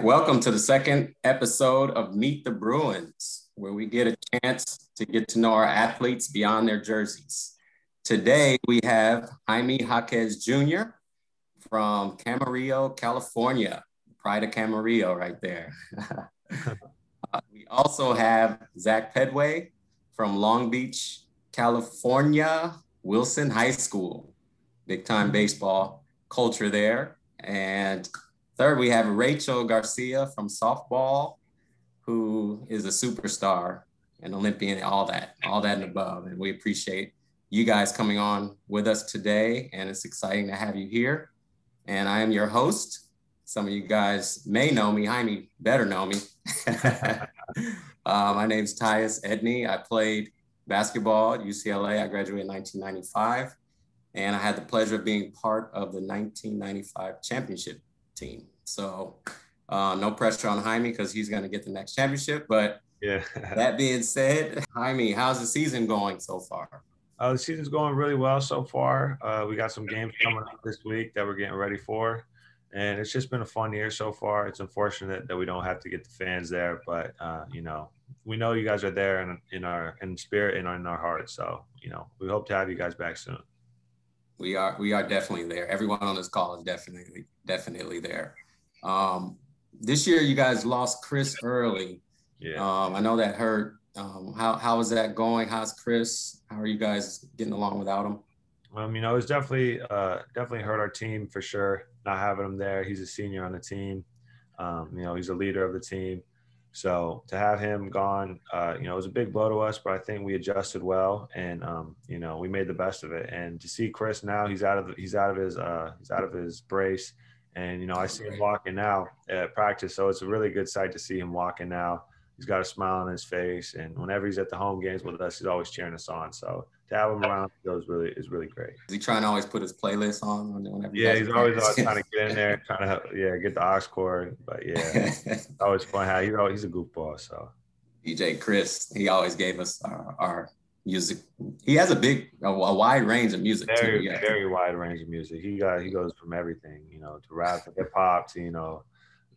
right, welcome to the second episode of Meet the Bruins, where we get a chance to get to know our athletes beyond their jerseys. Today, we have Jaime Jaquez Jr. from Camarillo, California. Pride of Camarillo right there. We also have Zach Pettway from Long Beach, California, Wilson High School. Big time baseball culture there. And third, we have Rachel Garcia from softball, who is a superstar, an Olympian, all that and above. And we appreciate you guys coming on with us today. And it's exciting to have you here. And I am your host. Some of you guys may know me. Jaime better know me. My name's TYUS EDNEY. I played basketball at UCLA. I graduated in 1995. And I had the pleasure of being part of the 1995 championship team. So no pressure on Jaime because he's going to get the next championship. But yeah. That being said, Jaime, how's the season going so far? The season's going really well so far. We got some games coming up this week that we're getting ready for. And it's just been a fun year so far. It's unfortunate that we don't have to get the fans there, but we know you guys are there in spirit and in our hearts. So, we hope to have you guys back soon. We are definitely there. Everyone on this call is definitely there. This year you guys lost Chris early. Yeah. I know that hurt. How is that going? How's Chris? How are you guys getting along without him? It's definitely hurt our team for sure. Not having him there. He's a senior on the team. He's a leader of the team. So to have him gone, it was a big blow to us, but I think we adjusted well and, we made the best of it. And to see Chris now, he's out of his brace. And, I see him walking now at practice. So it's a really good sight to see him walking now. He's got a smile on his face. And whenever he's at the home games with us, he's always cheering us on. So to have him around is really great. Is he trying to always put his playlist on whenever? Yeah, he's always trying to get in there, trying to get the aux cord. But yeah, it's always fun. He's a goofball. So DJ Chris, he always gave us our music. He has a wide range of music. Very wide range of music. He goes from everything, to rap to hip hop to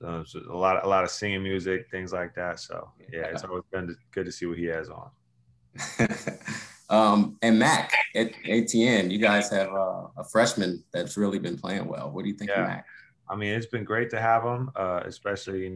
a lot of singing music, things like that. So yeah, it's always been good to see what he has on. And Mac at ATN, you guys have a freshman that's really been playing well. What do you think of Mac? It's been great to have him, especially,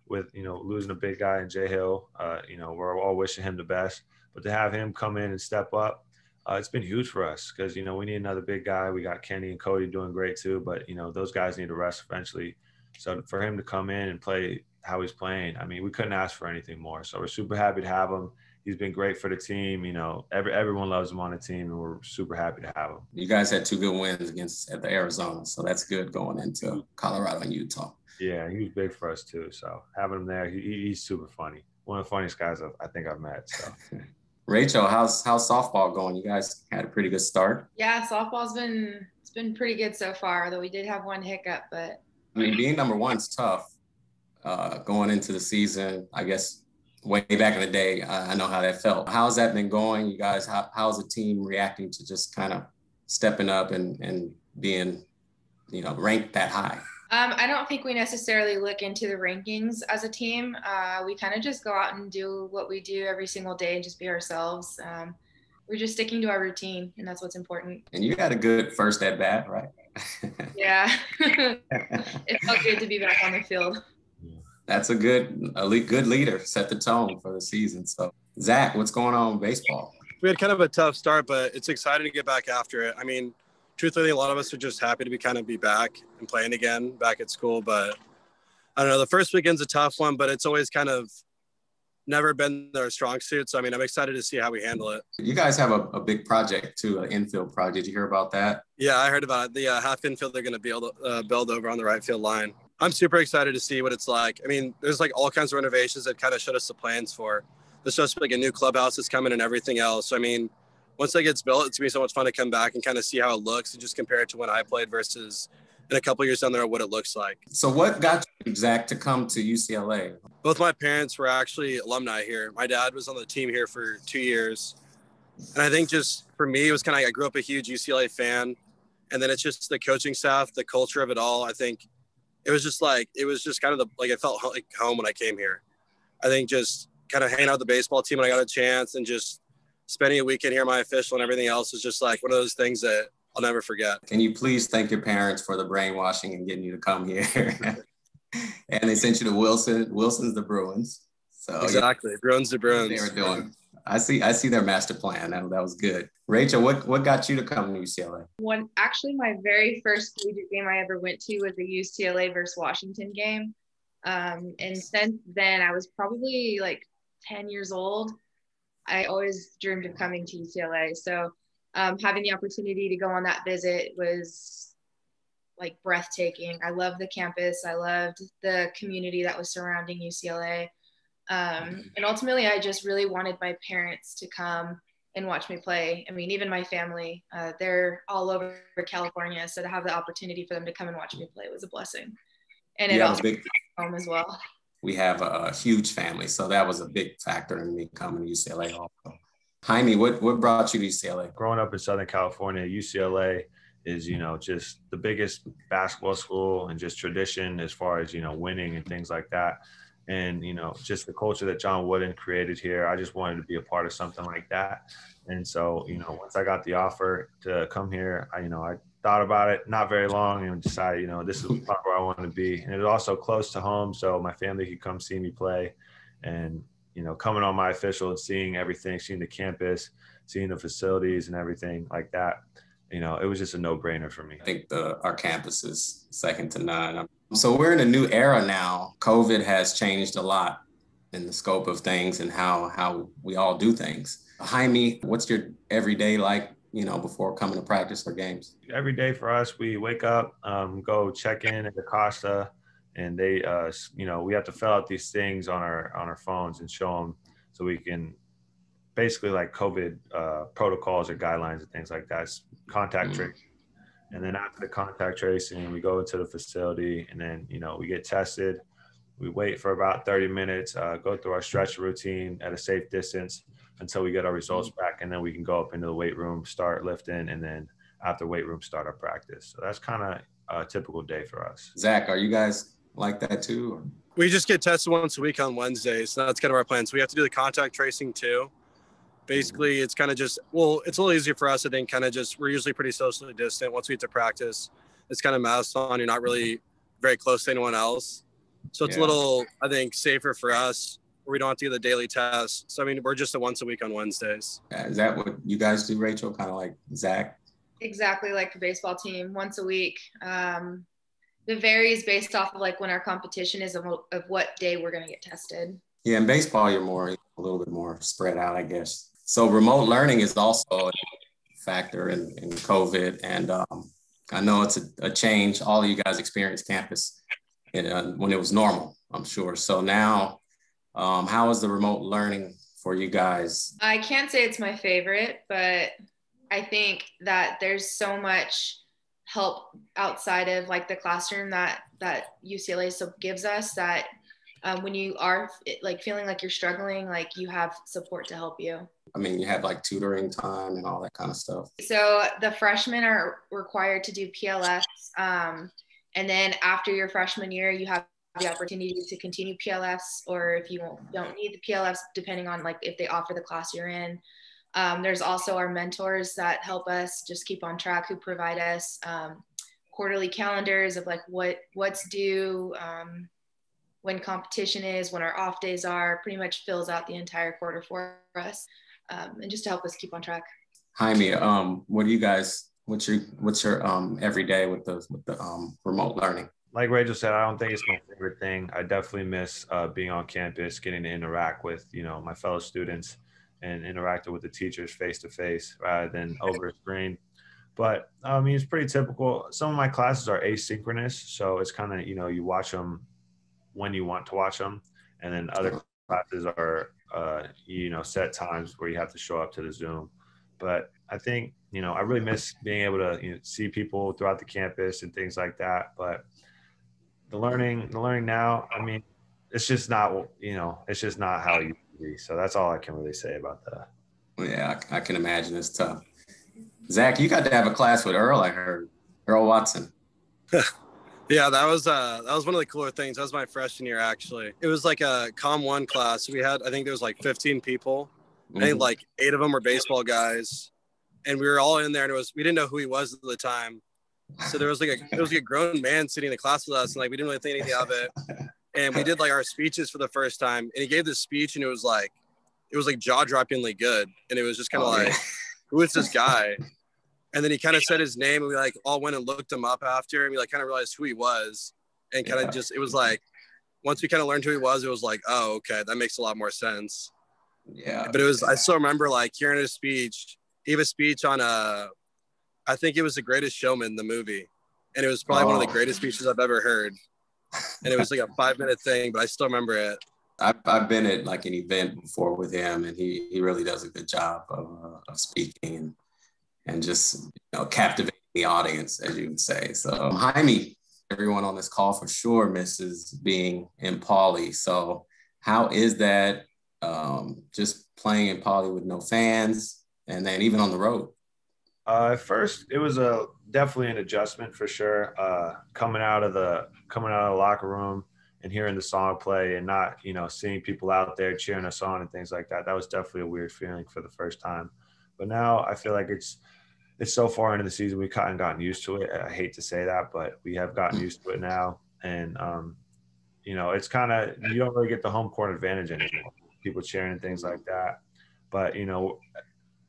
with, losing a big guy in Jay Hill. We're all wishing him the best. But to have him come in and step up, it's been huge for us because, we need another big guy. We got Kenny and Cody doing great too, but, those guys need to rest eventually. So for him to come in and play how he's playing, we couldn't ask for anything more. So we're super happy to have him. He's been great for the team. Everyone loves him on the team, and we're super happy to have him. You guys had 2 good wins at the Arizona, so that's good going into Colorado and Utah. Yeah, he was big for us too. So having him there, he's super funny. One of the funniest guys I think I've met. So. Rachel, how's softball going? You guys had a pretty good start. Yeah, softball's been pretty good so far, though we did have one hiccup. But being number one's tough. Going into the season, I guess. Way back in the day, I know how that felt. How's that been going? You guys, how's the team reacting to just kind of stepping up and being, ranked that high? I don't think we necessarily look into the rankings as a team. We kind of just go out and do what we do every single day and just be ourselves. We're just sticking to our routine, and that's what's important. And you had a good first at bat, right? Yeah. It felt good to be back on the field. That's a good leader, set the tone for the season. So, Zach, what's going on with baseball? We had kind of a tough start, but it's exciting to get back after it. Truthfully, a lot of us are just happy to be back and playing again, back at school. But I don't know, the first weekend's a tough one, but it's always kind of never been their strong suit. So, I'm excited to see how we handle it. You guys have a big project, too, an infield project. Did you hear about that? Yeah, I heard about it. The half infield they're going to build over on the right field line. I'm super excited to see what it's like. There's all kinds of renovations that kind of showed us the plans for. There's supposed to be a new clubhouse that's coming and everything else. Once that gets built, it's going to be so much fun to come back and kind of see how it looks and just compare it to when I played versus in a couple of years down there what it looks like. So what got you, Zach, to come to UCLA? Both my parents were actually alumni here. My dad was on the team here for 2 years. And I think just for me, it was I grew up a huge UCLA fan. And then it's just the coaching staff, the culture of it all. I think it was just kind of it felt like home when I came here. I think just kind of hanging out with the baseball team when I got a chance and just spending a weekend here, my official and everything else is just like one of those things that I'll never forget. Can you please thank your parents for the brainwashing and getting you to come here? And they sent you to Wilson. Wilson's the Bruins. So exactly, yeah, Bruins the Bruins. They were doing. I see their master plan. That was good. Rachel, what got you to come to UCLA? Actually, my very first collegiate game I ever went to was the UCLA versus Washington game. And since then, I was probably like 10 years old. I always dreamed of coming to UCLA. So having the opportunity to go on that visit was like breathtaking. I loved the campus. I loved the community that was surrounding UCLA. And ultimately, I just really wanted my parents to come and watch me play. I mean, even my family, they're all over California. So to have the opportunity for them to come and watch me play was a blessing. And it also was home as well. We have a huge family. So that was a big factor in me coming to UCLA also. Jaime, what brought you to UCLA? Growing up in Southern California, UCLA is, just the biggest basketball school and just tradition as far as, winning and things like that. And, just the culture that John Wooden created here, I just wanted to be a part of something like that. And so, once I got the offer to come here, I thought about it not very long and decided, this is probably where I want to be. And it was also close to home, so my family could come see me play. And, coming on my official and seeing everything, seeing the campus, seeing the facilities and everything like that, it was just a no-brainer for me. I think our campus is second to none. So we're in a new era now. COVID has changed a lot in the scope of things and how we all do things. Jaime, what's your everyday like, before coming to practice or games? Every day for us, we wake up, go check in at the Costa, and they, we have to fill out these things on our phones and show them so we can basically like COVID protocols or guidelines and things like that. It's contact tracing. And then after the contact tracing, we go into the facility and then, we get tested. We wait for about 30 minutes, go through our stretch routine at a safe distance until we get our results back. And then we can go up into the weight room, start lifting, and then after weight room, start our practice. So that's kind of a typical day for us. Zach, are you guys like that too? Or? We just get tested once a week on Wednesdays. So that's kind of our plan. So we have to do the contact tracing too. Basically, it's kind of just, it's a little easier for us, I think, we're usually pretty socially distant. Once we get to practice, it's kind of masked on. You're not really very close to anyone else. So it's a little, I think, safer for us, where we don't have to do the daily test. So, I mean, we're just a once a week on Wednesdays. Is that what you guys do, Rachel? Kind of like Zach? Exactly like the baseball team, once a week. It varies based off of like when our competition is of what day we're going to get tested. Yeah, in baseball, you're a little bit more spread out, I guess. So remote learning is also a factor in COVID. And I know it's a change. All of you guys experienced campus when it was normal, I'm sure. So now, how is the remote learning for you guys? I can't say it's my favorite, but I think that there's so much help outside of like the classroom that UCLA gives us that when you are like feeling like you're struggling, like you have support to help you. I mean, you have like tutoring time and all that kind of stuff. So the freshmen are required to do PLS. And then after your freshman year, you have the opportunity to continue PLS, or if you don't need the PLS, depending on like if they offer the class you're in. There's also our mentors that help us just keep on track, who provide us quarterly calendars of like what's due, when competition is, when our off days are, pretty much fills out the entire quarter for us, and just to help us keep on track. Jaime, what do you guys? What's your everyday with the remote learning? Like Rachel said, I don't think it's my favorite thing. I definitely miss being on campus, getting to interact with my fellow students and interacting with the teachers face to face rather than over a screen. But I mean, it's pretty typical. Some of my classes are asynchronous, so it's kind of you watch them when you want to watch them, and then other classes are set times where you have to show up to the Zoom. But I think I really miss being able to see people throughout the campus and things like that. But the learning now, I mean, it's just not it's just not how it used to be. So that's all I can really say about that. Yeah, I can imagine it's tough. Zach, you got to have a class with Earl, I heard. Earl Watson. Yeah, that was one of the cooler things. That was my freshman year, actually. It was like a Com 1 class. We had, I think there was like 15 people. I think like 8 of them were baseball guys. And we were all in there, and we didn't know who he was at the time. So there was like a grown man sitting in the class with us, and like we didn't really think anything of it. And we did like our speeches for the first time, and he gave this speech, and it was like jaw-droppingly good. And it was just kind of who is this guy? And then he kind of said his name, and we like all went and looked him up after, and we like kind of realized who he was, and kind of just, it was like, once we kind of learned who he was, it was like, oh, okay, that makes a lot more sense. Yeah. But I still remember like hearing his speech. He gave a speech on I think it was The Greatest Showman, the movie. And it was probably one of the greatest speeches I've ever heard. And it was like a 5-minute thing, but I still remember it. I've been at like an event before with him, and he really does a good job of speaking and just captivating the audience, as you would say. So Jaime, everyone on this call for sure misses being in Pauley. So how is that just playing in Pauley with no fans, and then even on the road? At first, it was definitely an adjustment for sure. Coming out of the locker room and hearing the song play, and not seeing people out there cheering us on and things like that. That was definitely a weird feeling for the first time. But now I feel like it's so far into the season, we've kind of gotten used to it. I hate to say that, but we have gotten used to it now. And it's kind of, you don't really get the home court advantage anymore. People cheering and things like that. But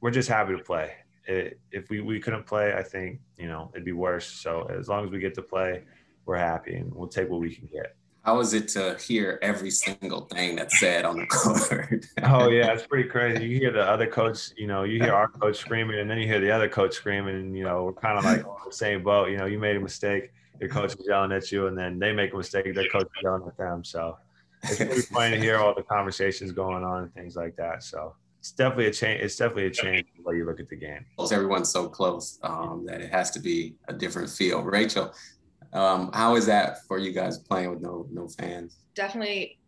we're just happy to play. If we couldn't play, I think, it'd be worse. So as long as we get to play, we're happy, and we'll take what we can get. How is it to hear every single thing that's said on the court? Oh, yeah, it's pretty crazy. You hear the other coach, you hear our coach screaming, and then you hear the other coach screaming, and, we're kind of like on the same boat. You made a mistake, your coach is yelling at you, and then they make a mistake, their coach is yelling at them. So it's pretty funny to hear all the conversations going on and things like that. So it's definitely a change. It's definitely a change in the way you look at the game. Everyone's so close that it has to be a different feel. Rachel, how is that for you guys playing with no fans? Definitely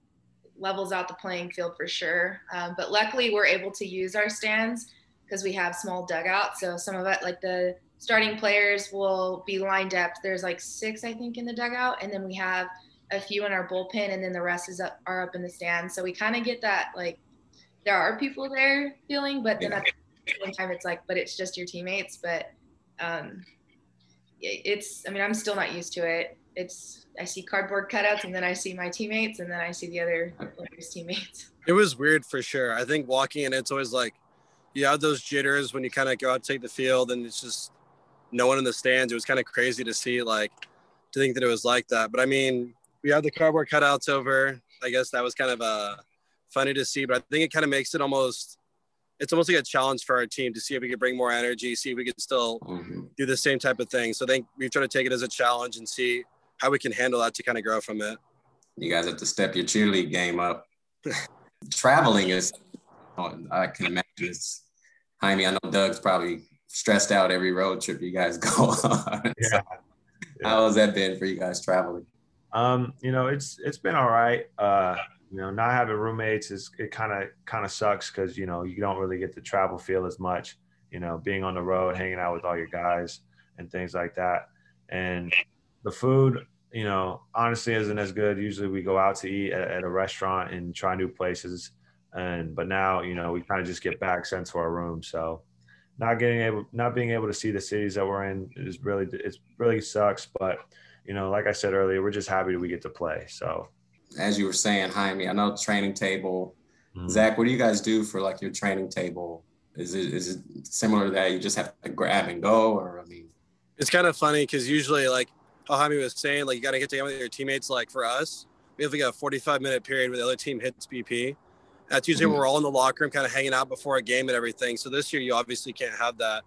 levels out the playing field for sure. But luckily we're able to use our stands because we have small dugouts. So some of it, like the starting players will be lined up. There's like 6, I think, in the dugout. And then we have a few in our bullpen, and then the rest are up in the stands. So we kind of get that, like, there are people there feeling, but then at the same time it's like, but it's just your teammates. But I'm still not used to it. I see cardboard cutouts, and then I see my teammates, and then I see the other players' teammates. It was weird for sure. I think walking in, it's always like, you have those jitters when you kind of go out to take the field, and it's just no one in the stands. It was kind of crazy to see, like, to think that it was like that. But I mean, we have the cardboard cutouts over. I guess that was kind of funny to see, but I think it kind of makes it almost like a challenge for our team to see if we could bring more energy, see if we could still do the same type of thing. So I think we've tried to take it as a challenge and see how we can handle that to kind of grow from it. You guys have to step your cheerleading game up. Traveling is, I can imagine Jaime, I know Doug's probably stressed out every road trip you guys go on. Yeah. So how has that been for you guys traveling? It's been all right. Not having roommates it kind of sucks because you don't really get to travel feel as much. Being on the road, hanging out with all your guys and things like that. And the food, honestly isn't as good. Usually we go out to eat at a restaurant and try new places. But now, we kind of just get back sent to our room. So not being able to see the cities that we're in it really sucks. But, like I said earlier, we're just happy that we get to play. So as you were saying, Jaime, I know training table. Zach, what do you guys do for like your training table? Is it similar to that? You just have to grab and go, or it's kind of funny because usually, like how Jaime was saying, like you got to get together with your teammates. Like for us, we have like a 45-minute period where the other team hits BP. That's usually when we're all in the locker room, kind of hanging out before a game and everything. So this year, you obviously can't have that.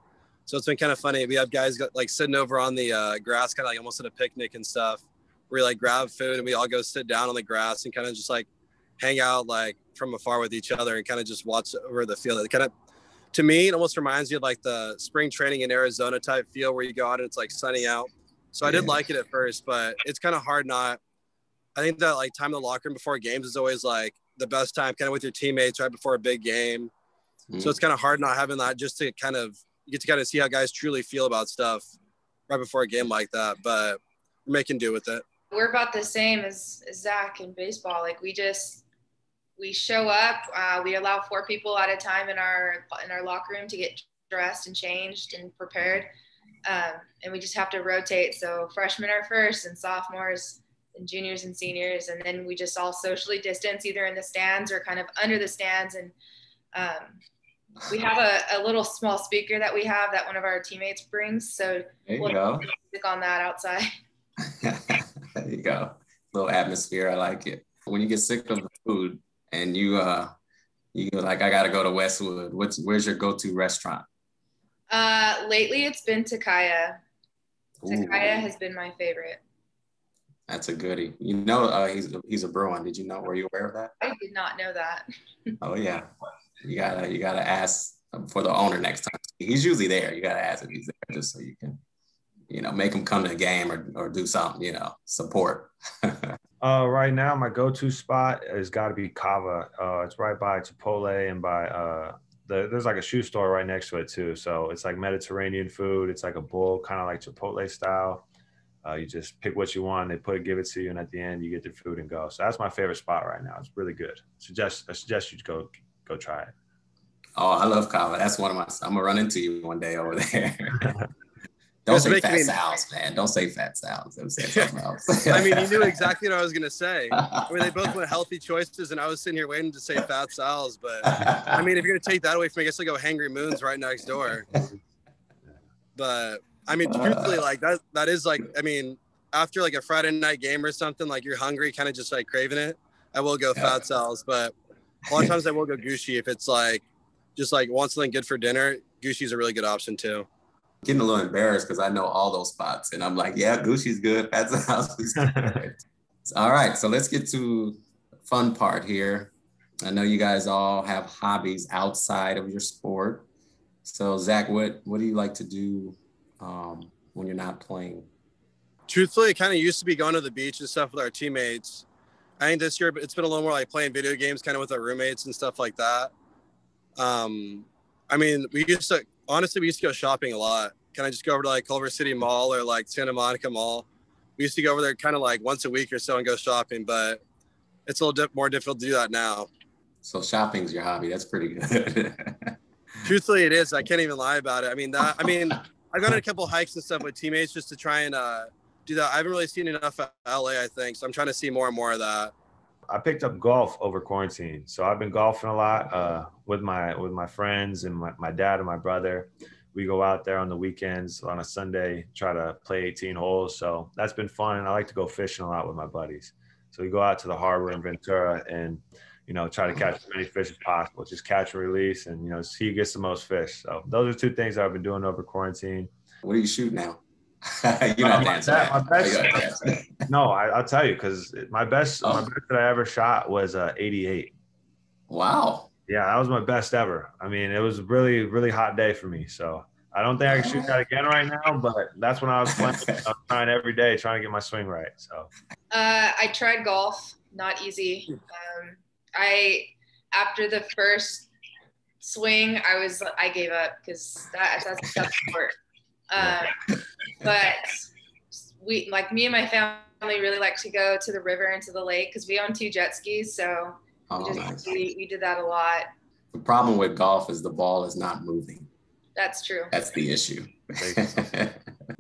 So it's been kind of funny. We have guys like sitting over on the grass, kind of like almost at a picnic and stuff. We like grab food and we all go sit down on the grass and kind of just like hang out like from afar with each other and kind of just watch over the field. It kind of, to me, it almost reminds me of like the spring training in Arizona type feel where you go out and it's like sunny out. So I did like it at first, but it's kind of hard not. I think that like time in the locker room before games is always like the best time kind of with your teammates right before a big game. So it's kind of hard not having that just to kind of, you get to kind of see how guys truly feel about stuff right before a game like that. But making do with it. We're about the same as Zach in baseball. Like we show up, we allow 4 people at a time in our locker room to get dressed and changed and prepared. And we just have to rotate. So freshmen are first and sophomores and juniors and seniors. And then we just all socially distance either in the stands or kind of under the stands. And we have a little small speaker that we have that one of our teammates brings. So we'll go. Music on that outside. There you go. Little atmosphere. I like it. When you get sick of the food and you go like, I got to go to Westwood. Where's your go-to restaurant? Lately it's been Takaya. Takaya has been my favorite. That's a goodie. You know, he's a Bruin. Did you know? Were you aware of that? I did not know that. Oh yeah. You gotta ask for the owner next time. He's usually there. You gotta ask if he's there just so you can, make him come to the game or do something, support. Right now, my go-to spot has got to be Cava. It's right by Chipotle and by there's like a shoe store right next to it too. So it's like Mediterranean food. It's like a bowl, kind of like Chipotle style. You just pick what you want. They give it to you, and at the end, you get your food and go. So that's my favorite spot right now. It's really good. I suggest you go try it. Oh, I love Cava. That's one of my. I'm gonna run into you one day over there. Don't say Fat Sal's, man. Don't say Fat Sal's. Don't say something else. I mean, you knew exactly what I was gonna say. I mean, they both went healthy choices, and I was sitting here waiting to say Fat Sal's. But I mean, if you're gonna take that away from me, I guess I'll go Hangry Moon's right next door. But I mean, truthfully, like that is like, I mean, after like a Friday night game or something, like you're hungry, kind of just like craving it, I will go Fat Sal's. But a lot of times I will go Gucci if it's like just like want something good for dinner. Gucci's a really good option too. Getting a little embarrassed because I know all those spots, and I'm like, yeah, Gucci's good. Fat Sal's is good. All right, so let's get to the fun part here. I know you guys all have hobbies outside of your sport. So Zach, what do you like to do when you're not playing? Truthfully, it kind of used to be going to the beach and stuff with our teammates. I think this year it's been a little more like playing video games kind of with our roommates and stuff like that. I mean, we used to go shopping a lot. Kind of just go over to like Culver City Mall or like Santa Monica Mall. We used to go over there kind of like once a week or so and go shopping, but it's a little more difficult to do that now. So shopping's your hobby. That's pretty good. Truthfully, it is. I can't even lie about it. I mean, I've gone on a couple hikes and stuff with teammates just to try and do that. I haven't really seen enough of LA, I think. So I'm trying to see more and more of that. I picked up golf over quarantine. So I've been golfing a lot with my friends and my dad and my brother. We go out there on the weekends on a Sunday, try to play 18 holes. So that's been fun. And I like to go fishing a lot with my buddies. So we go out to the harbor in Ventura and, try to catch as many fish as possible. Just catch and release and, see who gets the most fish. So those are 2 things that I've been doing over quarantine. What do you shoot now? You're not dancing. No, I'll tell you, because my best that I ever shot was 88. Wow. Yeah, that was my best ever. I mean, it was a really, really hot day for me. So I don't think I can shoot that again right now, but that's when I was playing. I was trying every day, trying to get my swing right. So I tried golf, not easy. After the first swing, I gave up because that's a tough sport. But me and my family really like to go to the river and to the lake because we own 2 jet skis. So nice. we did that a lot. The problem with golf is the ball is not moving. That's true. That's the issue.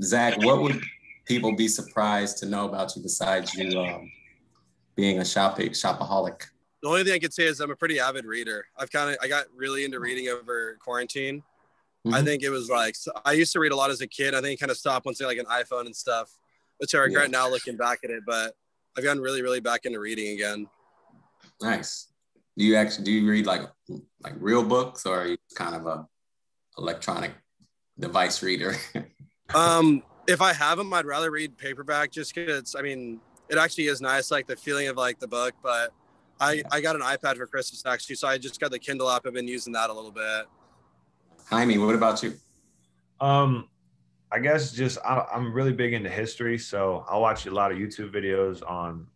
Zach, what would people be surprised to know about you besides you being a shopaholic? The only thing I could say is I'm a pretty avid reader. I got really into reading over quarantine. Mm-hmm. I think it was like, I used to read a lot as a kid. I think it kind of stopped once I got like an iPhone and stuff, which I regret now looking back at it, but I've gotten really, really back into reading again. Nice. Do you read like real books, or are you kind of a electronic device reader? If I have them, I'd rather read paperback just because, I mean, it actually is nice, like the feeling of like the book, but I got an iPad for Christmas actually, so I just got the Kindle app. I've been using that a little bit. Jaime, what about you? I guess just I'm really big into history, so I'll watch a lot of YouTube videos on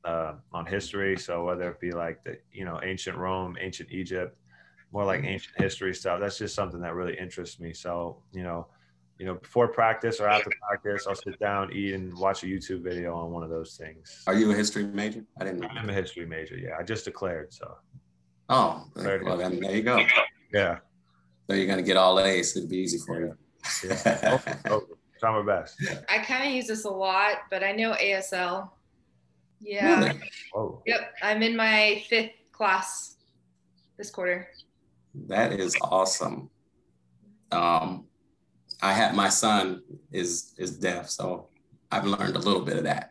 history. So whether it be like the ancient Rome, ancient Egypt, more like ancient history stuff. That's just something that really interests me. So before practice or after practice, I'll sit down, eat, and watch a YouTube video on one of those things. Are you a history major? I didn't know. I'm a history major. Yeah, I just declared. So. Oh, well, then there you go. Yeah. So you're gonna get all A's. It'll be easy for you. Yeah. Try my best. I kind of use this a lot, but I know ASL. Yeah. Really? Whoa. Yep. I'm in my 5th class this quarter. That is awesome. My son is deaf, so I've learned a little bit of that.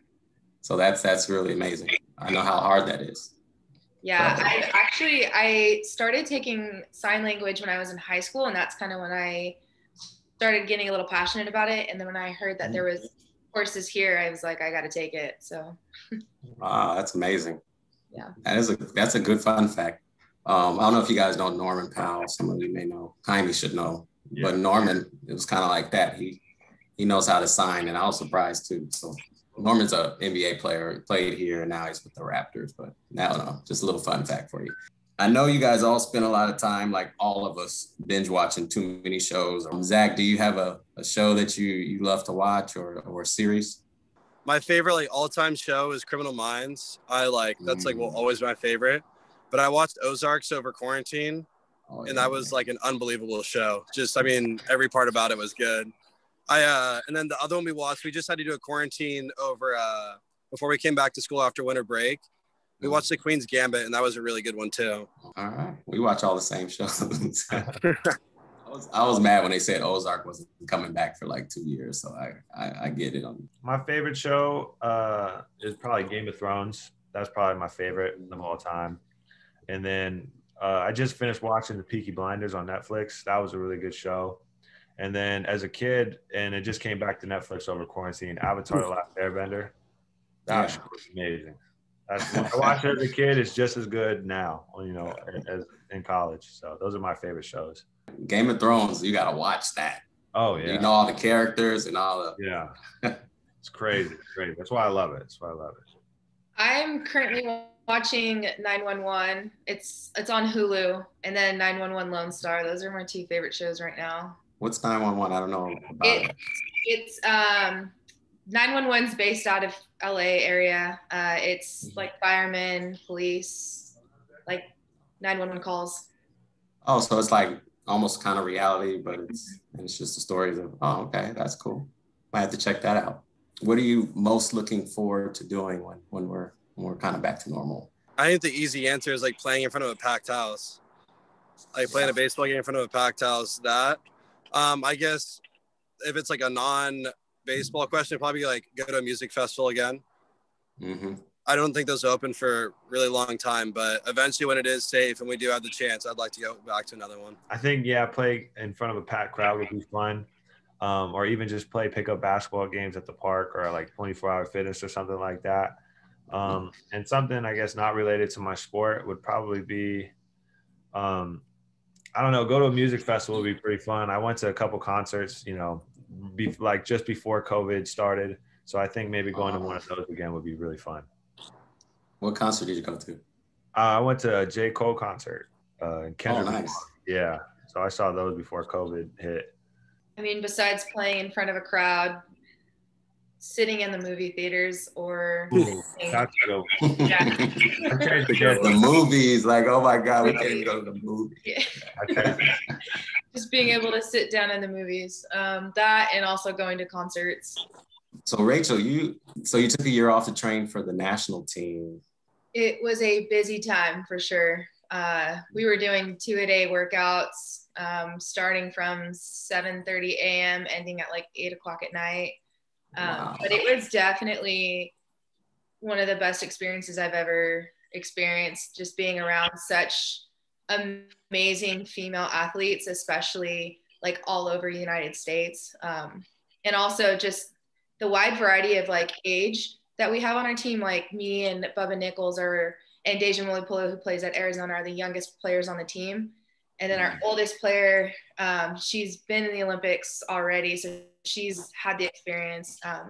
So that's really amazing. I know how hard that is. Yeah, I started taking sign language when I was in high school, and that's kind of when I started getting a little passionate about it. And then when I heard that there was courses here, I was like, I got to take it. So. Wow, that's amazing. Yeah. That's a good fun fact. I don't know if you guys know Norman Powell. Some of you may know. Jaime should know. Yeah. But Norman, it was kind of like that. He knows how to sign, and I was surprised too. So Norman's an NBA player. He played here, and now he's with the Raptors. But I don't know, just a little fun fact for you. I know you guys all spend a lot of time, like all of us, binge watching too many shows. Zach, do you have a show that you love to watch or a series? My favorite all-time show is Criminal Minds. That's will always be my favorite. But I watched Ozarks over quarantine, and that was an unbelievable show. Every part about it was good. And then the other one we watched, we just had to do a quarantine over before we came back to school after winter break. We watched The Queen's Gambit, and that was a really good one too. All right, we watch all the same shows. I was mad when they said Ozark wasn't coming back for 2 years, so I get it. My favorite show is probably Game of Thrones. That's probably my favorite of all time. And then I just finished watching The Peaky Blinders on Netflix. That was a really good show. And then as a kid, and it just came back to Netflix over quarantine, Avatar: The Last Airbender. That was amazing. When I watched it as a kid, it's just as good now, as in college. So those are my favorite shows. Game of Thrones, you got to watch that. Oh, yeah. You know all the characters and all the... Yeah. It's crazy. That's why I love it. I'm currently watching 911. It's on Hulu, and then 911 Lone Star. Those are my 2 favorite shows right now. What's 911? I don't know about it. It's 911's based out of LA area. It's firemen, police, 911 calls. Oh, so it's almost kind of reality, but it's just the stories of, oh, okay, that's cool. I have to check that out. What are you most looking forward to doing when we're kind of back to normal? I think the easy answer is playing in front of a packed house. Playing a baseball game in front of a packed house. That I guess if it's a non-baseball question, probably go to a music festival again. Mm-hmm. I don't think those are open for a really long time, but eventually when it is safe and we do have the chance, I'd like to go back to another one. I think, play in front of a packed crowd would be fun. Or even just pick up basketball games at the park or 24-hour fitness or something like that. And something, I guess, not related to my sport would probably be, I don't know, go to a music festival would be pretty fun. I went to a couple concerts, just before COVID started. So I think maybe going to one of those again would be really fun. What concert did you go to? I went to a J. Cole concert in Kendrick. Oh, nice. Yeah. So I saw those before COVID hit. Besides playing in front of a crowd, sitting in the movie theaters or that's dope. Yeah. The movies, oh my God, we can't even go to the movie. Yeah. Just being able to sit down in the movies. That and also going to concerts. So Rachel, you took a year off to train for the national team. It was a busy time for sure. We were doing 2-a-day workouts, starting from 7:30 a.m. ending at 8 o'clock at night. Wow. But it was definitely one of the best experiences I've ever experienced, just being around such amazing female athletes, especially all over the United States. And also just the wide variety of age that we have on our team, me and Bubba Nichols and Deja Mulipolo, who plays at Arizona, are the youngest players on the team. And then our oldest player, she's been in the Olympics already, so she's had the experience. I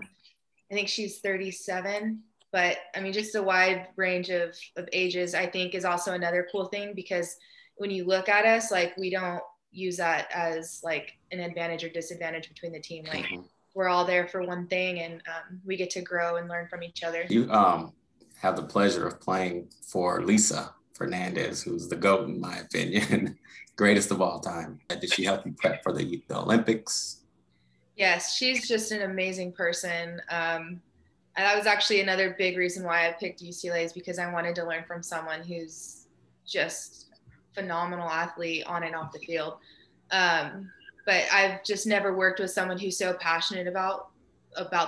think she's 37, but just a wide range of ages, I think, is also another cool thing, because when you look at us, we don't use that as like an advantage or disadvantage between the team. Like we're all there for one thing, and we get to grow and learn from each other. You have the pleasure of playing for Lisa Fernandez, who's the GOAT in my opinion, greatest of all time. Did she help you prep for the Olympics? Yes, she's just an amazing person. And that was actually another big reason why I picked UCLA, is because I wanted to learn from someone who's just phenomenal athlete on and off the field. But I've just never worked with someone who's so passionate about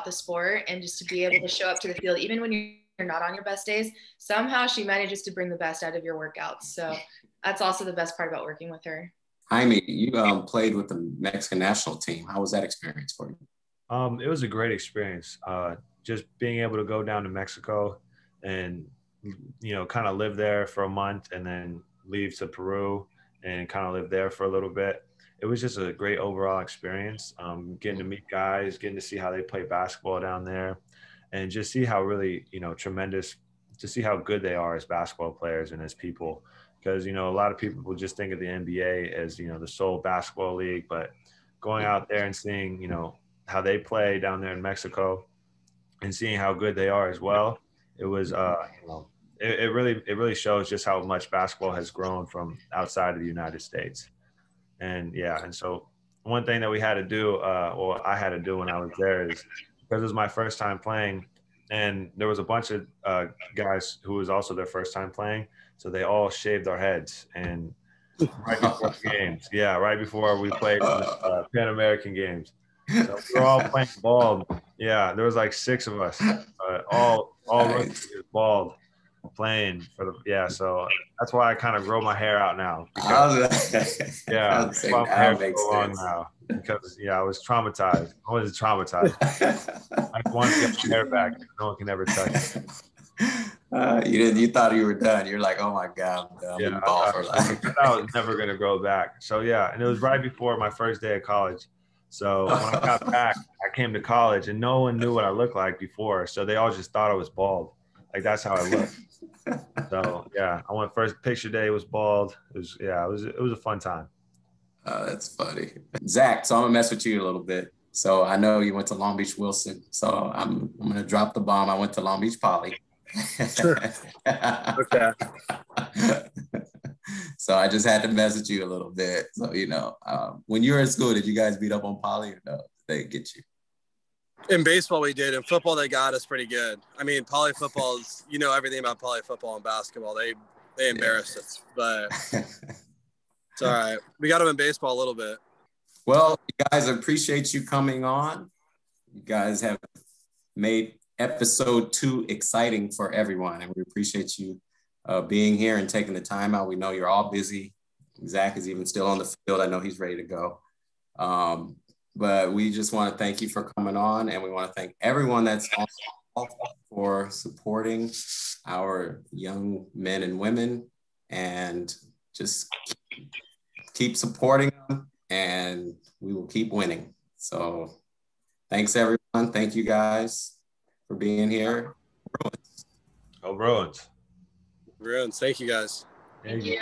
the sport, and just to be able to show up to the field, even when you're not on your best days, somehow she manages to bring the best out of your workouts. So that's also the best part about working with her. Jaime, you played with the Mexican national team. How was that experience for you? It was a great experience. Just being able to go down to Mexico and, kind of live there for a month and then leave to Peru and kind of live there for a little bit. It was just a great overall experience. Getting to meet guys, getting to see how they play basketball down there, and just see how really, tremendous, to see how good they are as basketball players and as people. Because, a lot of people will just think of the NBA as, the sole basketball league, but going out there and seeing, how they play down there in Mexico and seeing how good they are as well, it was, it really shows just how much basketball has grown from outside of the United States. And so one thing that we had to do, or I had to do when I was there, is because it was my first time playing, and there was a bunch of guys who was also their first time playing, so they all shaved their heads. And right before the games, right before we played in the Pan American games, so we were all playing bald. Yeah, there was like 6 of us, all rookies, bald, playing for the so that's why I kind of grow my hair out now, because my hair is so long now, because I was traumatized. I was traumatized. I wanted to get my hair back. No one can ever touch it. You thought you were done. You're like, oh my God, I'm bald for life. I was never gonna grow back. So and it was right before my first day of college. So when I got back, I came to college and no one knew what I looked like before. So they all just thought I was bald. Like, that's how I looked. So I went first picture day, was bald. It was a fun time. Oh, that's funny. Zach, so I'm gonna mess with you a little bit. So I know you went to Long Beach Wilson. So I'm gonna drop the bomb. I went to Long Beach Poly. Sure. Okay. So I just had to mess with you a little bit. So, when you were in school, did you guys beat up on Poly, or no? Did they get you? In baseball, we did. In football, they got us pretty good. I mean, Poly football is, everything about Poly football and basketball. They embarrassed us, but it's all right. We got them in baseball a little bit. Well, you guys, appreciate you coming on. You guys have made episode 2 exciting for everyone, and we appreciate you being here and taking the time out. We know you're all busy. Zach is even still on the field. I know he's ready to go. But we just want to thank you for coming on, and we want to thank everyone that's on for supporting our young men and women, and just keep supporting them, and we will keep winning. So thanks, everyone. Thank you guys for being here. Bruins. Go Bruins. Bruins. Thank you, guys. Thank you.